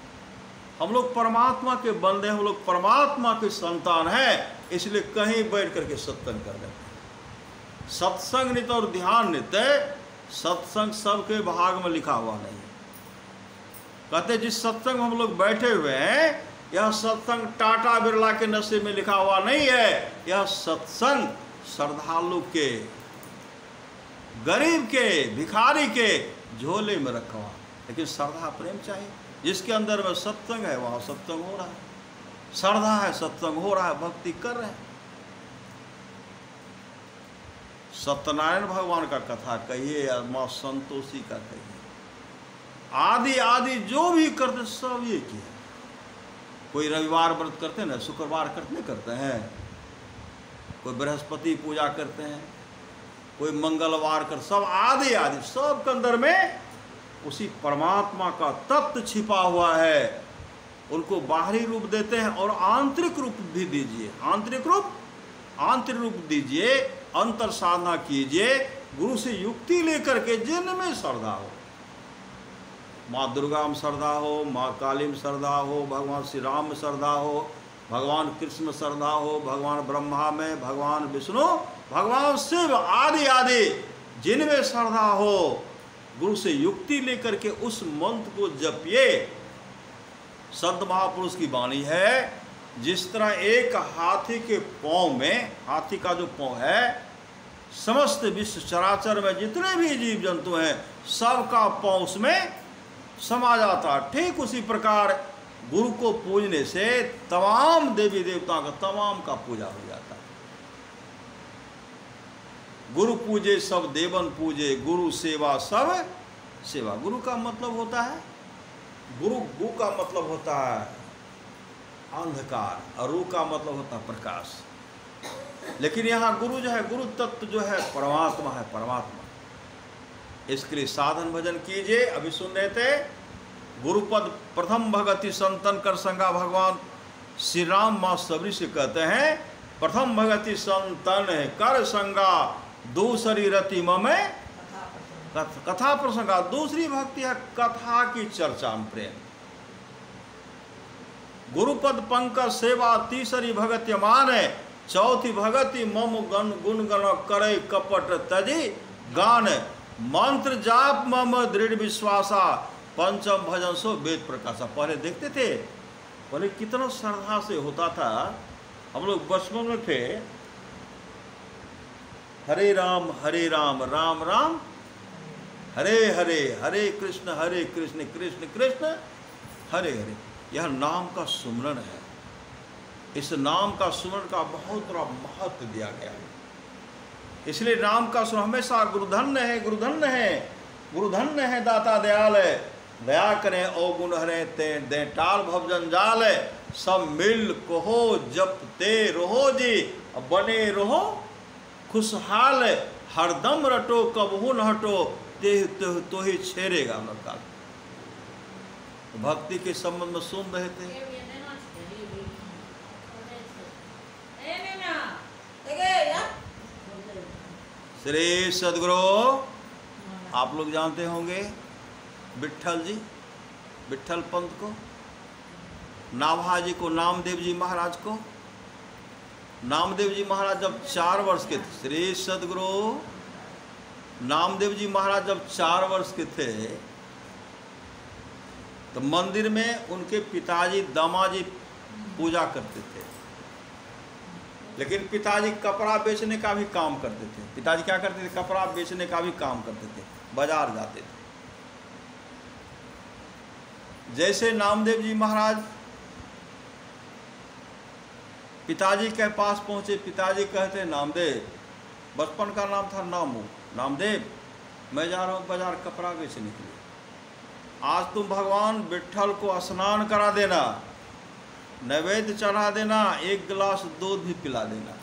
हम लोग परमात्मा के बंदे हैं, हम लोग परमात्मा के संतान हैं, इसलिए कहीं बैठ करके सत्संग कर लेते हैं। सत्संग नित्य और ध्यान नित्य, सत्संग सबके भाग में लिखा हुआ नहीं है। कहते जिस सत्संग में हम लोग बैठे हुए हैं, यह सत्संग टाटा बिरला के नशे में लिखा हुआ नहीं है। यह सत्संग श्रद्धालु के, गरीब के, भिखारी के झोले में रखा हुआ। लेकिन श्रद्धा प्रेम चाहिए। जिसके अंदर में सत्संग है वहाँ सत्संग हो रहा है, श्रद्धा है सत्संग हो रहा है, भक्ति कर रहे हैं। सत्यनारायण भगवान का कथा कहिए या माँ संतोषी का कहिए, आदि आदि जो भी करते सब ये किया। कोई रविवार व्रत करते हैं ना, शुक्रवार करते करते हैं, कोई बृहस्पति पूजा करते हैं, कोई मंगलवार कर, सब आदि आदि सब के अंदर में उसी परमात्मा का तत्व छिपा हुआ है। उनको बाहरी रूप देते हैं और आंतरिक रूप भी दीजिए। आंतरिक रूप दीजिए, अंतर साधना कीजिए, गुरु से युक्ति लेकर के जिनमें श्रद्धा हो। माँ दुर्गा में श्रद्धा हो, माँ काली में श्रद्धा हो, भगवान श्री राम में श्रद्धा हो, भगवान कृष्ण में श्रद्धा हो, भगवान ब्रह्मा में, भगवान विष्णु, भगवान शिव आदि आदि जिनमें श्रद्धा हो, गुरु से युक्ति लेकर के उस मंत्र को जपिए। संत महापुरुष की वाणी है, जिस तरह एक हाथी के पाँव में, हाथी का जो पाँव है, समस्त विश्व चराचर में जितने भी जीव जंतु हैं सबका पाँव उसमें समा जाता है। ठीक उसी प्रकार गुरु को पूजने से तमाम देवी देवताओं का, तमाम का पूजा हो जाता है। गुरु पूजे सब देवन पूजे, गुरु सेवा सब सेवा। गुरु का मतलब होता है, गु का मतलब होता है अंधकार, और रू का मतलब होता है प्रकाश। लेकिन यहाँ गुरु जो है, गुरु तत्व जो है परमात्मा है, परमात्मा। इसके लिए साधन भजन कीजिए। अभी सुन रहे थे, गुरुपद प्रथम भगति संतन कर संगा। भगवान श्री राम माँ सबरी से कहते हैं, प्रथम भगति संतन कर संगा, दूसरी रति ममे कथा प्रसंगा। दूसरी भक्ति है कथा की चर्चा में प्रेम। गुरुपद पंकज सेवा, तीसरी भगति माने, चौथी भगति मम गुण गण करे कपट तजी गान। मंत्र जाप मम दृढ़ विश्वासा, पंचम भजन सो वेद प्रकाशा। पहले देखते थे, पहले कितना श्रद्धा से होता था। हम लोग बचपन में थे, हरे राम राम राम हरे हरे, हरे कृष्ण कृष्ण कृष्ण हरे हरे। यह नाम का सुमरण है। इस नाम का सुमरण का बहुत बड़ा महत्व दिया गया है। इसलिए नाम का सुमरण हमेशा गुरुधन्य है, गुरुधन्य है, गुरुधन्य है दाता दयाल है। दया करें ओ गुण हरे ते दे टाल भव जंजाल। सब मिल कहो जपते रहो जी, बने रहो खुशहाल। हरदम रटो कबहू न हटो, ते तो ही छेड़ेगा काल। भक्ति के संबंध में सुन रहे थे। श्री सदगुरु आप लोग जानते होंगे विट्ठल जी, विट्ठल पंत को, नाभा जी को, नामदेव जी महाराज को। नामदेव जी महाराज जब 4 वर्ष के थे, श्री सदगुरु नामदेव जी महाराज जब 4 वर्ष के थे, तो मंदिर में उनके पिताजी दामाजी पूजा करते थे। लेकिन पिताजी कपड़ा बेचने का भी काम करते थे। पिताजी क्या करते थे? कपड़ा बेचने का भी काम करते थे, बाजार जाते थे। जैसे नामदेव जी महाराज पिताजी के पास पहुंचे, पिताजी कहते हैं नामदेव, बचपन का नाम था नामू, नामदेव मैं जा रहा हूँ बाजार कपड़ा बेचने के लिए, आज तुम भगवान विट्ठल को स्नान करा देना, नैवेद्य चढ़ा देना, एक गिलास दूध भी पिला देना।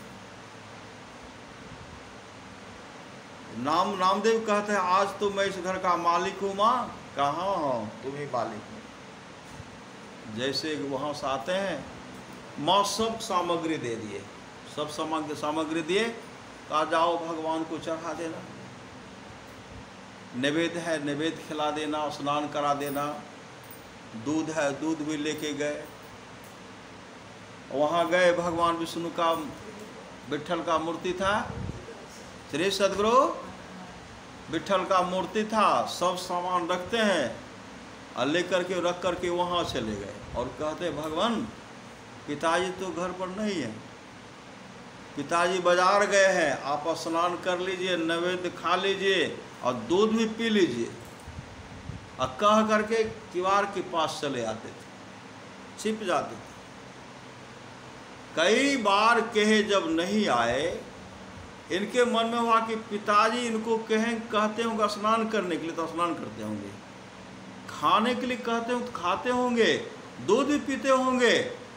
नामदेव कहते हैं आज तो मैं इस घर का मालिक हूँ माँ। कहाँ हो? तुम ही मालिक हो। जैसे वहाँ से आते हैं, माँ सब सामग्री दे दिए, सब सामग्री दिए, कहा जाओ भगवान को चढ़ा देना, नैवेद्य है नैवेद्य खिला देना, स्नान करा देना, दूध है दूध भी लेके गए। वहाँ गए, भगवान विष्णु का विट्ठल का मूर्ति था, श्री सद्गुरु विट्ठल का मूर्ति था, सब सामान रखते हैं और लेकर के रख करके वहाँ चले गए और कहते भगवान पिताजी तो घर पर नहीं है, पिताजी बाजार गए हैं, आप स्नान कर लीजिए, नैवेद्य खा लीजिए और दूध भी पी लीजिए। और कह करके किवाड़ के पास चले आते थे, छिप जाते थे। कई बार कहे जब नहीं आए, इनके मन में हुआ कि पिताजी इनको कहते होंगे स्नान करने के लिए तो स्नान करते होंगे, खाने के लिए कहते हो तो खाते होंगे, दूध भी पीते होंगे,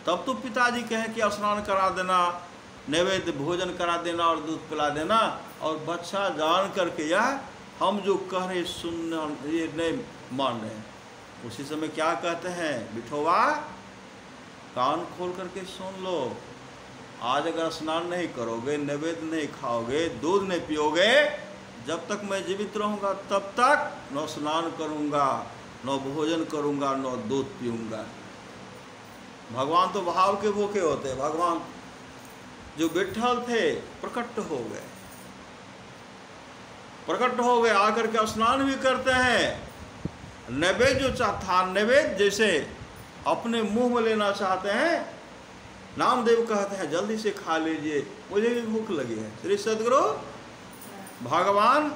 तब तो पिताजी कहें कि स्नान करा देना, नैवेद्य भोजन करा देना और दूध पिला देना। और बच्चा जान करके यह हम जो कह रहे सुनना ये नहीं मान रहे। उसी समय क्या कहते हैं, बिठोवा कान खोल करके सुन लो, आज अगर स्नान नहीं करोगे, नैवेद्य नहीं खाओगे, दूध नहीं पियोगे, जब तक मैं जीवित रहूँगा तब तक न स्नान करूँगा, न भोजन करूँगा, न दूध पीऊँगा। भगवान तो भाव के भूखे होते हैं। भगवान जो विट्ठल थे प्रकट हो गए, प्रकट हो गए, आकर के स्नान भी करते हैं। नैवेद्य जो था, नैवेद्य जैसे अपने मुंह में लेना चाहते हैं, नामदेव कहते हैं जल्दी से खा लीजिए, मुझे भी भूख लगी है। श्री सद्गुरु भगवान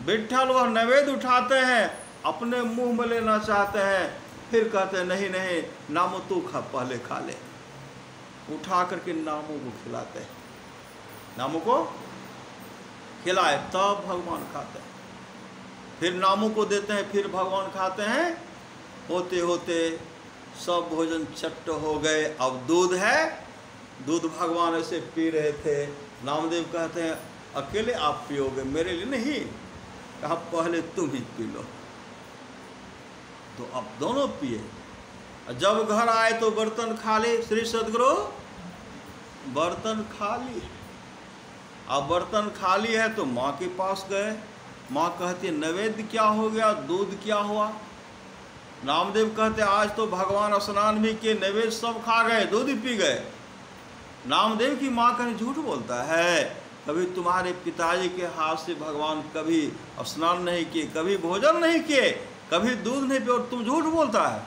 विट्ठल वह नैवेद्य उठाते हैं, अपने मुंह में लेना चाहते हैं, फिर कहते हैं नहीं नहीं नामो तू खा, पहले खा ले। उठा करके नामों को खिलाते हैं, नामों को खिलाए तब भगवान खाते हैं, फिर नामों को देते हैं, फिर भगवान खाते हैं। होते होते सब भोजन चट्ट हो गए। अब दूध है, दूध भगवान ऐसे पी रहे थे। नामदेव कहते हैं अकेले आप पियोगे, मेरे लिए नहीं, कहा पहले तुम ही पी लो। तो अब दोनों पिए। जब घर आए तो बर्तन खाली, श्री सद्गुरु बर्तन खाली। अब बर्तन खाली है तो माँ के पास गए, माँ कहती नैवेद्य क्या हो गया, दूध क्या हुआ। नामदेव कहते आज तो भगवान स्नान भी किए, नैवेद्य सब खा गए, दूध पी गए। नामदेव की माँ कहीं झूठ बोलता है, कभी तुम्हारे पिताजी के हाथ से भगवान कभी स्नान नहीं किए, कभी भोजन नहीं किए, कभी दूध नहीं पिए और तुम झूठ बोलता है।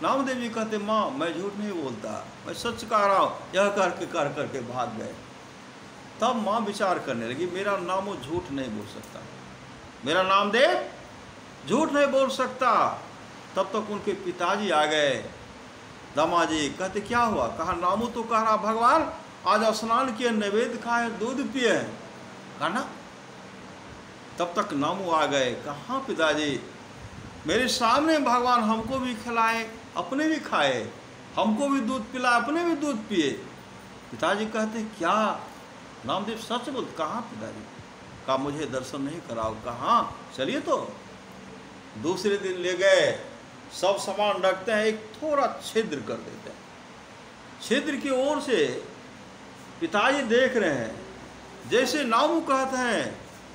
नामदेव जी कहते माँ मैं झूठ नहीं बोलता, मैं सच कह रहा हूँ। यह कर करके भाग गए। तब माँ विचार करने लगी मेरा नामो झूठ नहीं बोल सकता, मेरा नामदेव झूठ नहीं बोल सकता। तब तक उनके पिताजी आ गए, दामाजी कहते क्या हुआ, कहा नामू तो कह रहा भगवान आज स्नान किए, नैवेद्य खाए, दूध पिए, कहा ना। तब तक नामू आ गए, कहाँ पिताजी, मेरे सामने भगवान हमको भी खिलाए, अपने भी खाए, हमको भी दूध पिलाए, अपने भी दूध पिए। पिताजी कहते क्या नामदेव सच बोल, कहाँ पिताजी, कहा मुझे दर्शन नहीं कराओ, कहाँ चलिए। तो दूसरे दिन ले गए, सब सामान रखते हैं, एक थोड़ा छिद्र कर देते हैं, छिद्र की ओर से पिताजी देख रहे हैं, जैसे नामू कहते हैं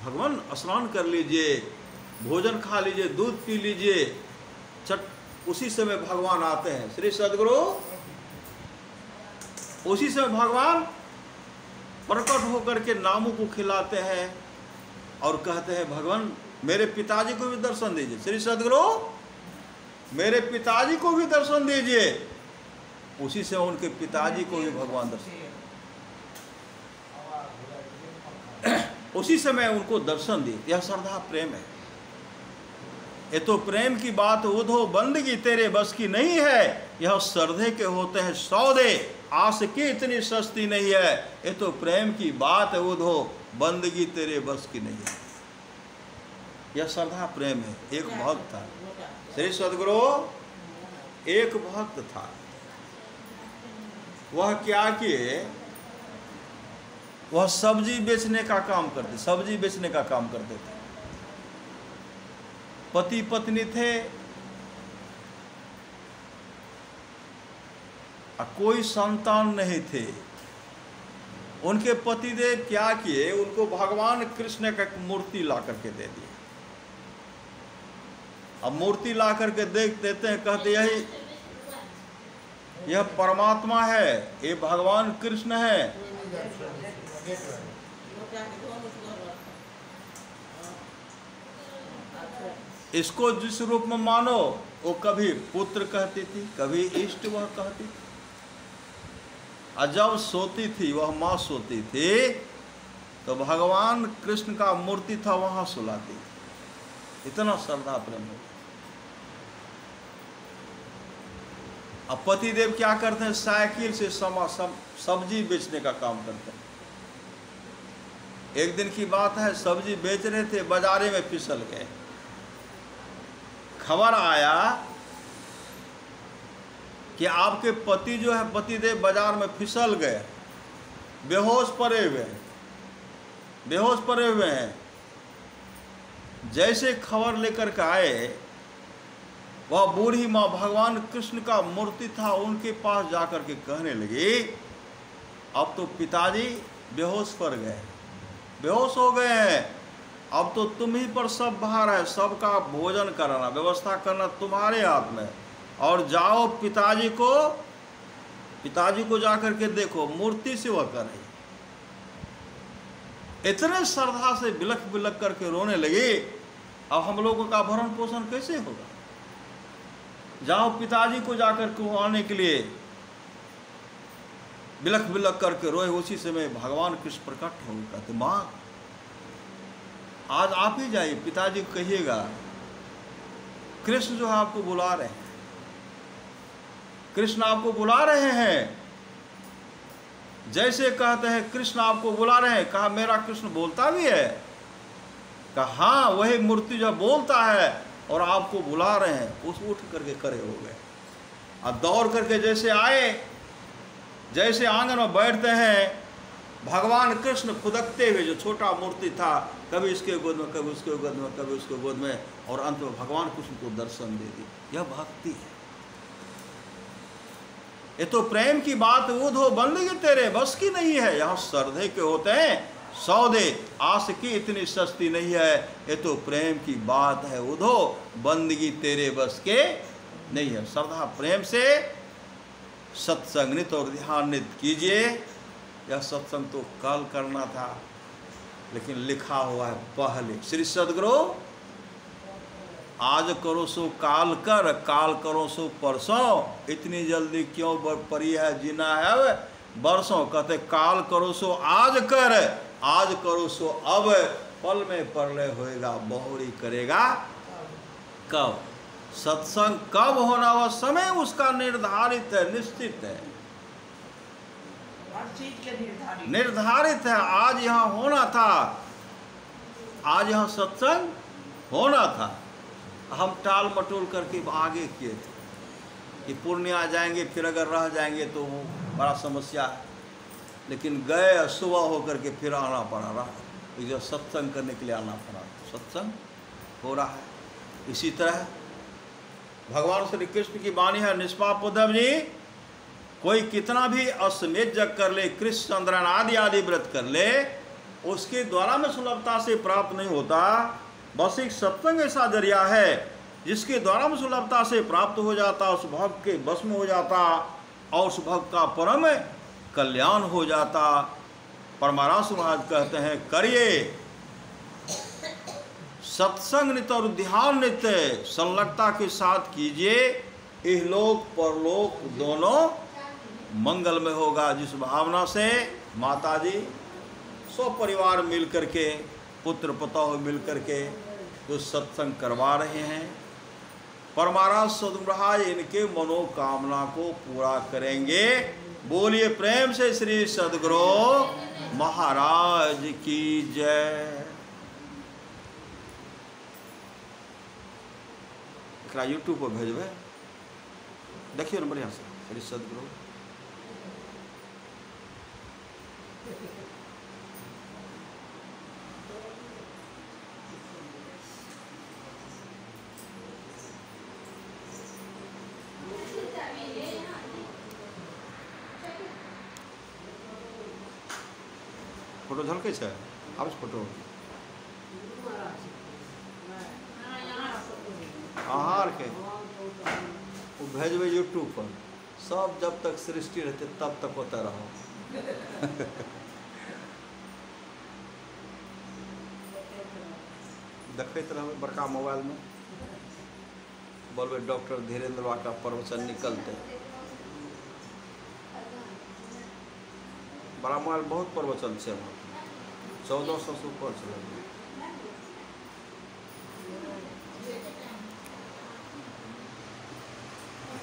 भगवान स्नान कर लीजिए, भोजन खा लीजिए, दूध पी लीजिए, उसी समय भगवान आते हैं। श्री सद्गुरु उसी समय भगवान प्रकट होकर के नामू को खिलाते हैं और कहते हैं भगवान मेरे पिताजी को भी दर्शन दीजिए, श्री सद्गुरु मेरे पिताजी को भी दर्शन दीजिए। उसी से उनके पिताजी को भी भगवान दर्शन, उसी समय उनको दर्शन दी। यह श्रद्धा प्रेम है। ये तो प्रेम की बात उधो बंदगी तेरे बस की नहीं है, यह श्रद्धे के होते हैं सौदे, आस की इतनी सस्ती नहीं है। ये तो प्रेम की बात है उधो बंदगी तेरे बस की नहीं है। यह श्रद्धा प्रेम है। एक भक्त था, श्री सद्गुरु एक भक्त था, वह क्या किए, वह सब्जी बेचने का काम करते, सब्जी बेचने का काम करते थे। पति पत्नी थे, कोई संतान नहीं थे। उनके पतिदेव क्या किए, उनको भगवान कृष्ण का मूर्ति ला करके दे दी। अब मूर्ति ला करके देख देते हैं, कहते यह परमात्मा है, ये भगवान कृष्ण है। इसको जिस रूप में मानो, वो कभी पुत्र कहती थी, कभी इष्ट वह कहती थी। और जब सोती थी, वह माँ सोती थी, तो भगवान कृष्ण का मूर्ति था वहां सुलाती थी। इतना श्रद्धा प्रेम है। अब पतिदेव क्या करते हैं, साइकिल से सब्जी बेचने का काम करते हैं। एक दिन की बात है, सब्जी बेच रहे थे, बाजारे में फिसल गए। खबर आया कि आपके पति जो है, पतिदेव बाजार में फिसल गए, बेहोश पड़े हुए हैं। जैसे खबर लेकर के आए, वह बूढ़ी माँ भगवान कृष्ण का मूर्ति था, उनके पास जाकर के कहने लगी, अब तो पिताजी बेहोश पड़ गए, बेहोश हो गए हैं, अब तो तुम ही पर सब भार है, सबका भोजन कराना, व्यवस्था करना तुम्हारे हाथ में। और जाओ पिताजी को जाकर के देखो, मूर्ति से वह कर रही। इतने श्रद्धा से बिलख बिलख करके रोने लगे। अब हम लोगों का भरण पोषण कैसे होगा? जाओ पिताजी को जाकर के आने के लिए बिलख बिलख करके रोए। उसी समय भगवान कृष्ण प्रकट हो, कहते माँ आज आप ही जाइए, पिताजी को कहिएगा कृष्ण जो है आपको बुला रहे हैं, कृष्ण आपको बुला रहे हैं। जैसे कहते हैं कृष्ण आपको बुला रहे हैं, कहा मेरा कृष्ण बोलता भी है? कहा हाँ, वही मूर्ति जो बोलता है और आपको बुला रहे हैं। उस उठ करके खड़े हो गए। अब दौड़ करके जैसे आए, जैसे आंगन में बैठते हैं, भगवान कृष्ण खुदकते हुए, जो छोटा मूर्ति था, कभी इसके गोद में, कभी उसके गोद में, कभी उसके गोद में, और अंत में भगवान कृष्ण को दर्शन दे दी। यह भक्ति है। ये तो प्रेम की बात उधो बंदगी तेरे बस की नहीं है, यहाँ श्रद्धे के होते हैं सौदे, आस की इतनी सस्ती नहीं है। ये तो प्रेम की बात है उधो बंदगी तेरे बस के नहीं है। श्रद्धा प्रेम से सत्संग नित और ध्यान नित कीजिए। यह सत्संग तो कल करना था, लेकिन लिखा हुआ है पहले। श्री सद्गुरु आज करो सो काल कर, काल करो सो परसों, इतनी जल्दी क्यों पड़ी है जीना है बरसों। कहते काल करो सो आज कर, आज करो सो अब, पल में परलय होएगा, बहुरी करेगा कब। सत्संग कब होना, वह समय उसका निर्धारित है, निश्चित है, निर्धारित है। आज यहाँ होना था, आज यहाँ सत्संग होना था, हम टाल मटोल करके आगे किए थे कि पूर्णिया जाएंगे, फिर अगर रह जाएंगे तो बड़ा समस्या है। लेकिन गए, सुबह होकर के फिर आना पड़ा रहा, जो सत्संग करने के लिए आना पड़ा, सत्संग हो रहा है। इसी तरह भगवान श्री कृष्ण की वाणी है, निष्पाप उद्धव जी, कोई कितना भी अश्वमेध जग कर ले, कृष्ण चंद्रन आदि आदि व्रत कर ले, उसके द्वारा में सुलभता से प्राप्त नहीं होता। बस एक सत्संग ऐसा जरिया है जिसके द्वारा में सुलभता से प्राप्त हो जाता, उस भक्त के बस में हो जाता, और उस भक्त का परम कल्याण हो जाता। परमारास महाराज कहते हैं, करिए सत्संग नित्य और ध्यान नित्य संलग्नता के साथ कीजिए, इहलोक परलोक दोनों मंगल में होगा, जिस भावना से माता जी सब परिवार मिल करके, पुत्र पतोह मिल करके जो सत्संग करवा रहे हैं, परमाराज सद्गुरु महाराज इनके मनोकामना को पूरा करेंगे। बोलिए प्रेम से श्री सद्गुरु महाराज की जय। एकरा यूट्यूब पर भेजबे, देखिए ना बढ़िया से श्री सद्गुरु। फोटो झलकै छै, आबै छै फोटो अहाँ आरके वो भेजबै यूट्यूब पर, सब जब तक सृष्टि रहते तब तक होता रहो। देखते रहबै बड़का मोबाइल में, बोलबे डॉक्टर धीरेन्द्र बा का प्रवचन निकलते। बड़ा मोबाइल बहुत प्रवचन से 1400 से ऊपर चल।